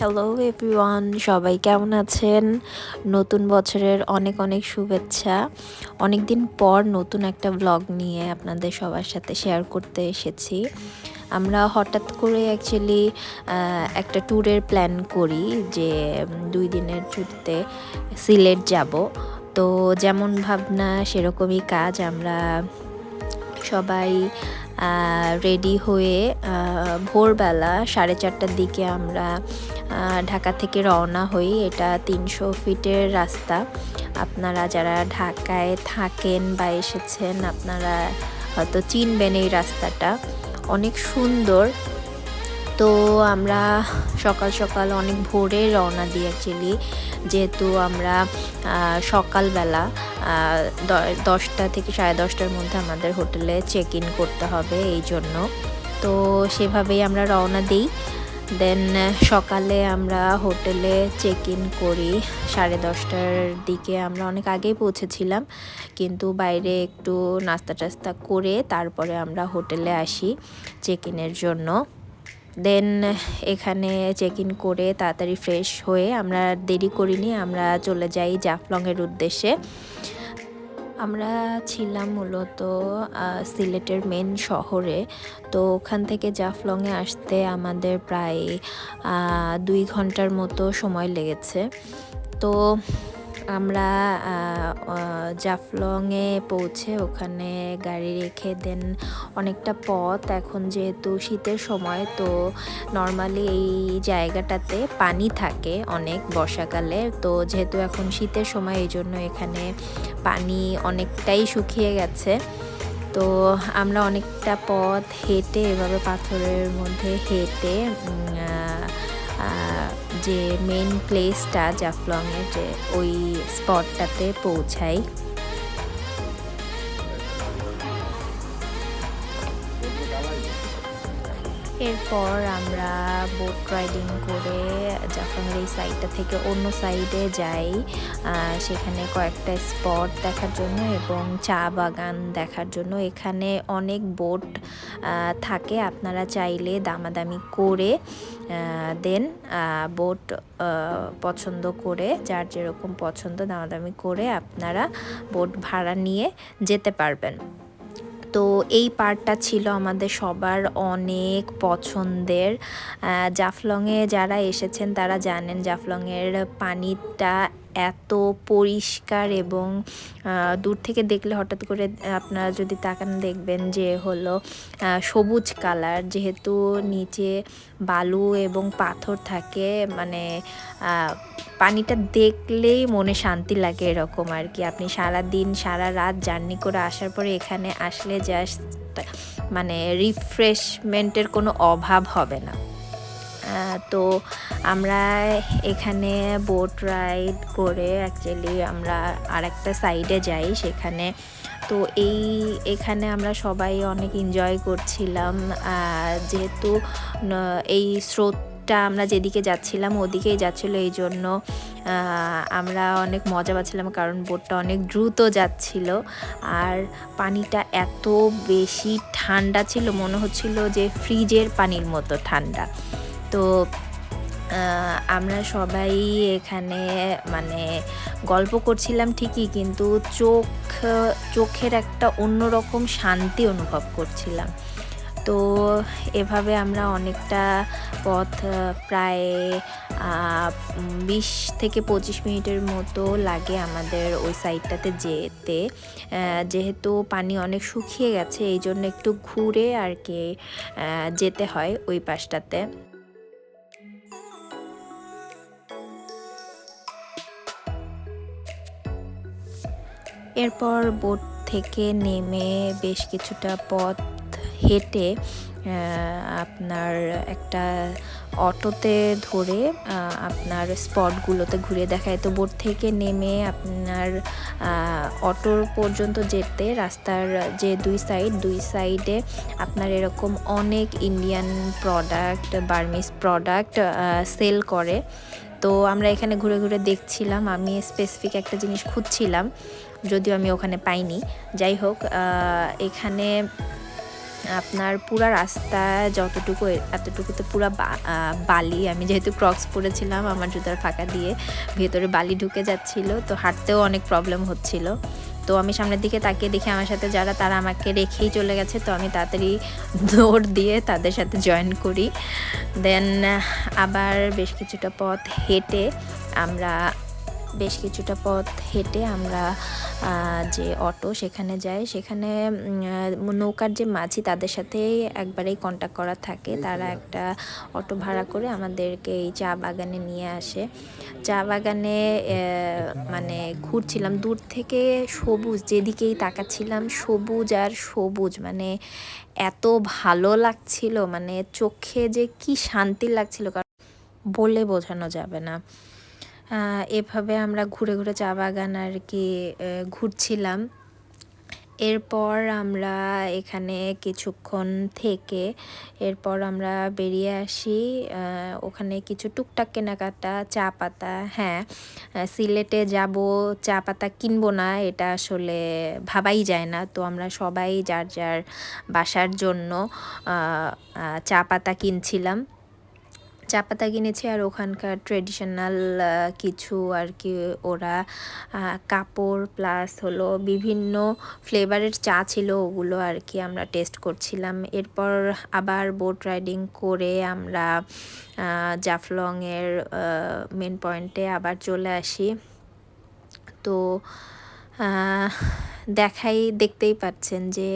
Hello everyone, সবাই কেমন আছেন? নতুন বছরের অনেক অনেক শুভেচ্ছা। অনেক দিন পর নতুন একটা ব্লগ নিয়ে আপনাদের সবার সাথে শেয়ার করতে এসেছি। আমরা হঠাৎ করে অ্যাকচুয়ালি একটা ট্যুরের প্ল্যান করি যে 2 দিনের ছুটিতে সিলেট যাব। তো যেমন ভাবনা সেরকমই কাজ। আমরা সবাই রেডি হয়ে ভোরবেলা 4:30টার দিকে আমরা ঢাকা থেকে রওনা হই। এটা 300 ফিটের রাস্তা। আপনারা যারা ঢাকায় থাকেন বা এসেছেন আপনারা হয়তো চিনবেন এই রাস্তাটা, অনেক সুন্দর। তো আমরা সকাল সকাল অনেক ভোরে রওনা দিই অ্যাকচুয়ালি, যেহেতু আমরা সকালবেলা 10টা থেকে 10:30টার মধ্যে আমাদের হোটেলে চেক ইন করতে হবে, এই জন্য। তো সেভাবেই আমরা রওনা দিই। দেন সকালে আমরা হোটেলে চেক ইন করি 10:30টার দিকে। আমরা অনেক আগেই পৌঁছেছিলাম, কিন্তু বাইরে একটু নাস্তা টাস্তা করে তারপরে আমরা হোটেলে আসি চেক ইনের জন্য। দেন এখানে চেক ইন করে তাড়াতাড়ি ফ্রেশ হয়ে আমরা দেরি করিনি, আমরা চলে যাই জাফলংয়ের উদ্দেশ্যে। আমরা ছিলাম মূলত সিলেটের মেন শহরে। তো ওখান থেকে জাফলংয়ে আসতে আমাদের প্রায় 2 ঘন্টার মতো সময় লেগেছে। তো আমরা জাফলংয়ে পৌঁছে ওখানে গাড়ি রেখে দেন অনেকটা পথ, এখন যেহেতু শীতের সময় তো নর্মালি এই জায়গাটাতে পানি থাকে অনেক বর্ষাকালে। তো যেহেতু এখন শীতের সময় এই জন্য এখানে পানি অনেকটাই শুকিয়ে গেছে। তো আমরা অনেকটা পথ হেঁটে এভাবে পাথরের মধ্যে হেঁটে যে মেন প্লেসটা জাফলংয়ের, যে ওই স্পটটাতে পৌঁছাই। এরপর আমরা বোট রাইডিং করে জাফলংয়ের এই সাইডটা থেকে অন্য সাইডে যাই, সেখানে কয়েকটা স্পট দেখার জন্য এবং চা বাগান দেখার জন্য। এখানে অনেক বোট থাকে, আপনারা চাইলে দামাদামি করে দেন বোট পছন্দ করে, যার যেরকম পছন্দ দামাদামি করে আপনারা বোট ভাড়া নিয়ে যেতে পারবেন। তো এই পার্টটা ছিল আমাদের সবার অনেক পছন্দের। জাফলংয়ে যারা এসেছেন তারা জানেন জাফলংয়ের পানিটা এত পরিষ্কার এবং দূর থেকে দেখলে হঠাৎ করে আপনারা যদি তাকান দেখবেন যে হলো সবুজ কালার, যেহেতু নিচে বালু এবং পাথর থাকে, মানে পানিটা দেখলেই মনে শান্তি লাগে এরকম আর কি। আপনি সারা দিন সারা রাত জার্নি করে আসার পরে এখানে আসলে জাস্ট মানে রিফ্রেশমেন্টের কোনো অভাব হবে না। তো আমরা এখানে বোট রাইড করে অ্যাকচুয়ালি আমরা আরেকটা সাইডে যাই সেখানে। তো এখানে আমরা সবাই অনেক এনজয় করছিলাম, যেহেতু এই স্রোতটা আমরা যেদিকে যাচ্ছিলাম ওদিকেই যাচ্ছিলো, এই জন্য আমরা অনেক মজা পাচ্ছিলাম, কারণ বোটটা অনেক দ্রুত যাচ্ছিল আর পানিটা এত বেশি ঠান্ডা ছিল, মনে হচ্ছিল যে ফ্রিজের পানির মতো ঠান্ডা। তো আমরা সবাই এখানে মানে গল্প করছিলাম ঠিকই, কিন্তু চোখের একটা অন্যরকম শান্তি অনুভব করছিলাম। তো এভাবে আমরা অনেকটা পথ প্রায় 20 থেকে 25 মিনিটের মতো লাগে আমাদের ওই সাইডটাতে যেতে। যেহেতু পানি অনেক শুকিয়ে গেছে এই জন্য একটু ঘুরে আর কি যেতে হয় ওই পাশটাতে। এরপর বোট থেকে নেমে বেশ কিছুটা পথ হেঁটে আপনার একটা অটোতে ধরে আপনার স্পটগুলোতে ঘুরে দেখায়। তো বোট থেকে নেমে আপনার অটোর পর্যন্ত যেতে রাস্তার যে দুই সাইডে আপনার এরকম অনেক Indian product, Burmese product sell করে। তো আমরা এখানে ঘুরে ঘুরে দেখছিলাম, আমি স্পেসিফিক একটা জিনিস খুঁজছিলাম, যদিও আমি ওখানে পাইনি। যাই হোক, এখানে আপনার পুরা রাস্তা যতটুকু এতটুকুতে পুরা বালি। আমি যেহেতু ক্রক্স পরেছিলাম আমার জুতার ফাঁকা দিয়ে ভেতরে বালি ঢুকে যাচ্ছিল, তো হাঁটতেও অনেক প্রবলেম হচ্ছিল। তো আমি সামনের দিকে তাকিয়ে দেখি আমার সাথে যারা তারা আমাকে রেখেই চলে গেছে, তো আমি তাড়াতাড়ি দৌড় দিয়ে তাদের সাথে জয়েন করি। দেন আবার বেশ কিছুটা পথ হেঁটে আমরা যে অটো সেখানে যাই। সেখানে নৌকার যে মাঝি তাদের সাথে একবারেই কন্ট্যাক্ট করা থাকে, তারা একটা অটো ভাড়া করে আমাদেরকে এই চা বাগানে নিয়ে আসে। চা বাগানে মানে ঘুরছিলাম দূর থেকে, সবুজ যেদিকেই তাকাচ্ছিলাম সবুজ আর সবুজ, মানে এত ভালো লাগছিল, মানে চোখে যে কি শান্তি লাগছিল বলে বোঝানো যাবে না। এভাবে আমরা ঘুরে ঘুরে চা বাগান আর কি ঘুরছিলাম। এরপর আমরা এখানে কিছুক্ষণ থেকে এরপর আমরা বেরিয়ে আসি। ওখানে কিছু টুকটাক কেনাকাটা, চা পাতা, হ্যাঁ সিলেটে যাব চা পাতা কিনবো না এটা আসলে ভাবাই যায় না। তো আমরা সবাই যার যার বাসার জন্য চা পাতা কিনছিলাম, চা পাতা কিনেছি। আর ওখানকার ট্রেডিশনাল কিছু আর কি ওরা কাপড় প্লাস হলো বিভিন্ন ফ্লেভারের চা ছিল, ওগুলো আর কি আমরা টেস্ট করছিলাম। এরপর আবার বোট রাইডিং করে আমরা জাফলংয়ের মেন পয়েন্টে আবার চলে আসি। তো দেখতেই পাচ্ছেন যে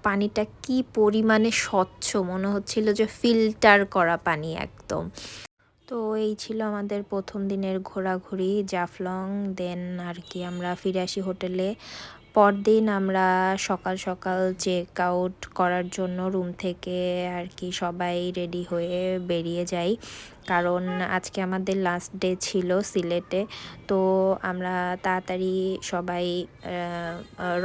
পানিটা কি পরিমাণে স্বচ্ছ, মনে হচ্ছিল যে ফিল্টার করা পানি একদম। তো এই ছিল আমাদের প্রথম দিনের ঘোরাঘুরি জাফলং। দেন আর কি আমরা ফিরে আসি হোটেলে। পরদিন আমরা সকাল সকাল চেক আউট করার জন্য রুম থেকে আর কি সবাই রেডি হয়ে বেরিয়ে যাই, কারণ আজকে আমাদের লাস্ট ডে ছিল সিলেটে। তো আমরা তাড়াতাড়ি সবাই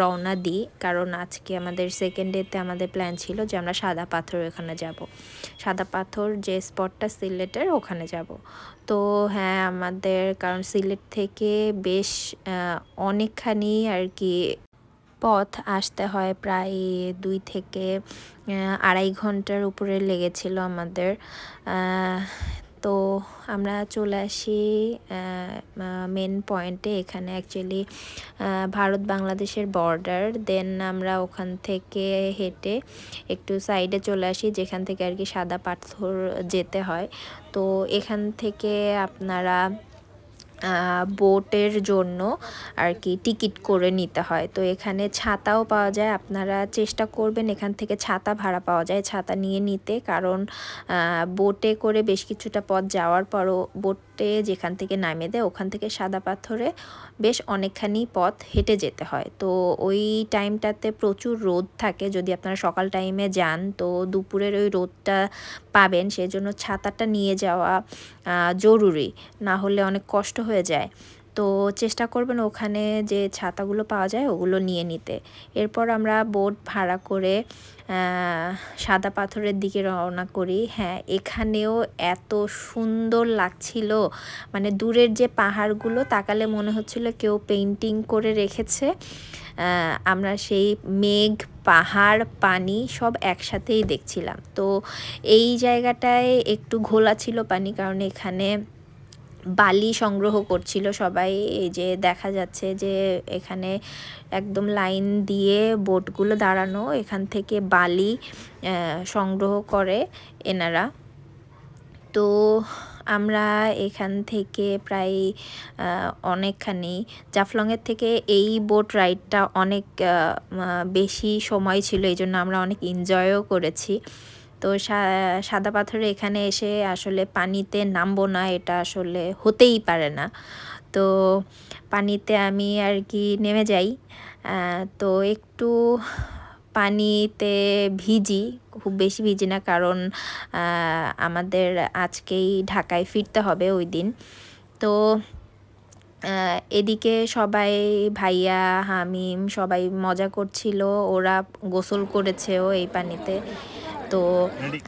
রওনা দিই, কারণ আজকে আমাদের সেকেন্ড ডেতে আমাদের প্ল্যান ছিল যে আমরা সাদা পাথর ওখানে যাব, সাদা পাথর যে স্পটটা সিলেটের ওখানে যাব। তো হ্যাঁ আমাদের কারণ সিলেট থেকে বেশ অনেকখানি আর কি পথ আসতে হয়, প্রায় 2 থেকে 2.5 ঘন্টার উপরে লেগেছিল আমাদের। তো আমরা চলে আসি মেন পয়েন্টে। এখানে অ্যাকচুয়ালি ভারত বাংলাদেশের বর্ডার। দেন আমরা ওখান থেকে হেঁটে একটু সাইডে চলে আসি যেখান থেকে আর কি সাদা পাথর যেতে হয়। তো এখান থেকে আপনারা বোটের জন্য আর কি টিকিট করে নিতে হয়। তো এখানে ছাতাও পাওয়া যায়, আপনারা চেষ্টা করবেন এখান থেকে ছাতা ভাড়া পাওয়া যায়, ছাতা নিয়ে নিতে, কারণ বোটে করে বেশ কিছুটা পথ যাওয়ার পরও বোটে যেখান থেকে নামিয়ে দেয় ওখান থেকে সাদা পাথরে বেশ অনেকখানি পথ হেঁটে যেতে হয়। তো ওই টাইমটাতে প্রচুর রোদ থাকে, যদি আপনারা সকাল টাইমে যান তো দুপুরের ওই রোদটা পাবেন, সেজন্য ছাতাটা নিয়ে যাওয়া জরুরি, না হলে অনেক কষ্ট হয়ে যায়। তো চেষ্টা করবেন ওখানে যে ছাতাগুলো পাওয়া যায় ওগুলো নিয়ে নিতে। এরপর আমরা বোট ভাড়া করে সাদা পাথরের দিকে রওনা করি। হ্যাঁ এখানেও এত সুন্দর লাগছিল, মানে দূরের যে পাহাড়গুলো তাকালে মনে হচ্ছিল কেউ পেইন্টিং করে রেখেছে। আমরা সেই মেঘ, পাহাড়, পানি সব একসাথেই দেখছিলাম। তো এই জায়গাটায় একটু ঘোলা ছিল পানি, কারণ এখানে বালি সংগ্রহ করছিল সবাই। এই যে দেখা যাচ্ছে যে এখানে একদম লাইন দিয়ে বোটগুলো দাঁড়ানো, এখান থেকে বালি সংগ্রহ করে এনারা। তো আমরা এখান থেকে প্রায় অনেকখানি জাফলংয়ের থেকে এই বোট রাইডটা অনেক বেশি সময় ছিল, এই জন্য আমরা অনেক এনজয়ও করেছি। তো সাদা পাথরে এখানে এসে আসলে পানিতে নামবো না এটা আসলে হতেই পারে না। তো পানিতে আমি আর কি নেমে যাই, তো একটু পানিতে ভিজি, খুব বেশি ভিজি না, কারণ আমাদের আজকেই ঢাকায় ফিরতে হবে ওই দিন। তো এদিকে সবাই ভাইয়া হামিম সবাই মজা করছিল, ওরা গোসল করেছেও এই পানিতে। তো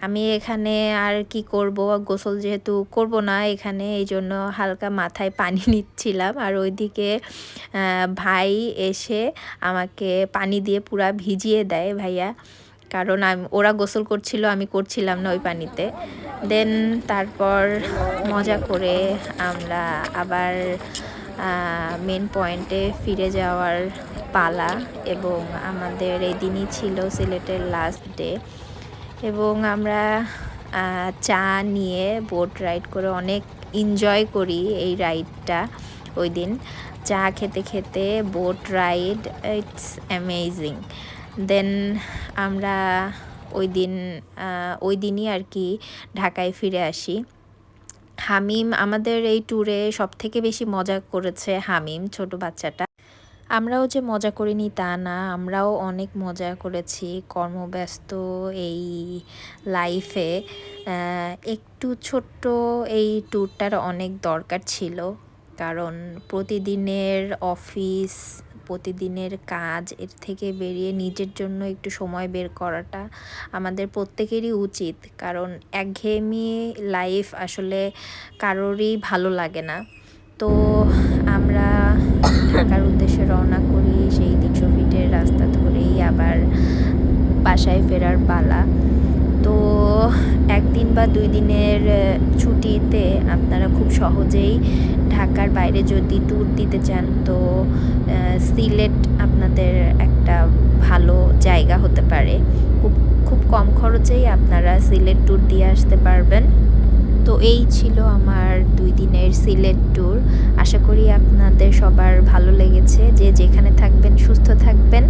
আমি এখানে আর কি করব, গোসল যেহেতু করব না এখানে, এই জন্য হালকা মাথায় পানি নিচ্ছিলাম। আর ওইদিকে ভাই এসে আমাকে পানি দিয়ে পুরা ভিজিয়ে দেয় ভাইয়া। কারণ ওরা গোসল করছিল, আমি করছিলাম না ওই পানিতে। দেন তারপর মজা করে আমরা আবার মেন পয়েন্টে ফিরে যাওয়ার পালা, এবং আমাদের এই দিনই ছিল সিলেটের লাস্ট ডে। এবং আমরা চা নিয়ে বোট রাইড করে অনেক এনজয় করি এই রাইডটা। ওই দিন চা খেতে খেতে বোট রাইড, ইটস অ্যামেজিং। দেন আমরা ওই দিনই আর কি ঢাকায় ফিরে আসি। হামিম আমাদের এই ট্যুরে সবথেকে বেশি মজা করেছে, হামিম ছোট বাচ্চাটা। আমরাও যে মজা করিনি তা না, আমরাও অনেক মজা করেছি কর্মব্যস্ত এই লাইফে। একটু ছোট্ট এই ট্যুরটার অনেক দরকার ছিল, কারণ প্রতিদিনের অফিস, প্রতিদিনের কাজ, এর থেকে বেরিয়ে নিজের জন্য একটু সময় বের করাটা আমাদের প্রত্যেকেরই উচিত। কারণ একঘেয়েমি লাইফ আসলে কারোরই ভালো লাগে না। তো আমরা ঢাকার উদ্দেশ্যে রওনা করি, সেই 300 ফিটের রাস্তা ধরেই আবার বাসায় ফেরার পালা। তো একদিন বা 2 দিনের ছুটিতে আপনারা খুব সহজেই ঢাকার বাইরে যদি ট্যুর দিতে চান, তো সিলেট আপনাদের একটা ভালো জায়গা হতে পারে। খুব কম খরচেই আপনারা সিলেট ট্যুর দিয়ে আসতে পারবেন। তো এই ছিল আমার 2 দিনের সিলেট ট্যুর। আশা করি আপনাদের সবার ভালো লেগেছে। যে যেখানে থাকবেন সুস্থ থাকবেন।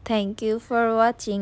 Thank you for watching.